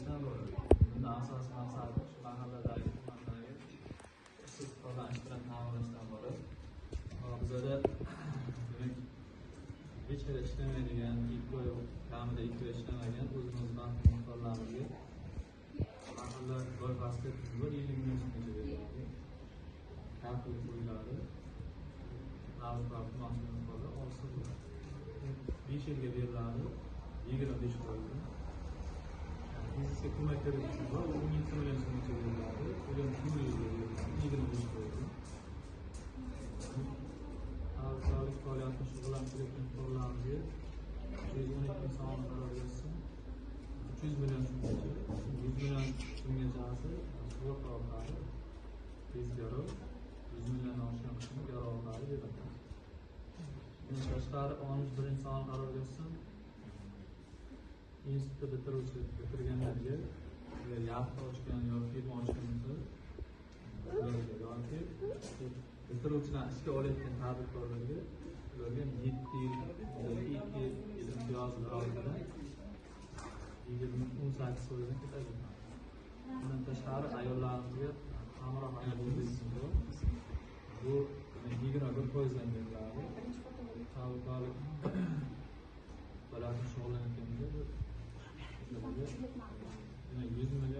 ishlar bo'ladi. Bunda asosiy maqsadi shu mahalladagi xizmatlarga ishsiz qolgan ish bilan ta'minlashdan iborat. Bizada demak hech qanday ishlamaydigan, 2 oy kamida 2 oy ishlamagan o'zimiz bank miqdorlarimizga mahalla loyihasida 1 yillik muddatgacha beriladi. Kafil qo'yiladi. Navbat mahsulotlar olsa bo'ladi. 5 yilga beriladi, 25 foizda. Bizga ko'maklari va 12 million so'mgacha beriladi, ular 1 yilga beriladi, 25 foizda. Sog'lik faoliyatini shug'ullantirayotgan fuqarolarga 312 inson qaror bersin, 300 million so'mgacha, 100 million so'mgacha sug'urta orqali tezkor 100 milliondan oshgan qismi garov orqali beriladi. Bundan tashqari 11 inson qaror bersin, institutni bitirganlarga yaxta ochgan yoki firma ochgan bo'lsa yoki bitiruvchidan ishga olayotgan tadbirkorlarga ularga 7 yil yoki 2 yil imtiyozli bilan 18 foizdan ketadi. Bundan tashqari ayollarga hamroh ayol investitsiya bu 21 dan beriladi. Tadbirkorlik bilan shug'ullanayotganda 100 million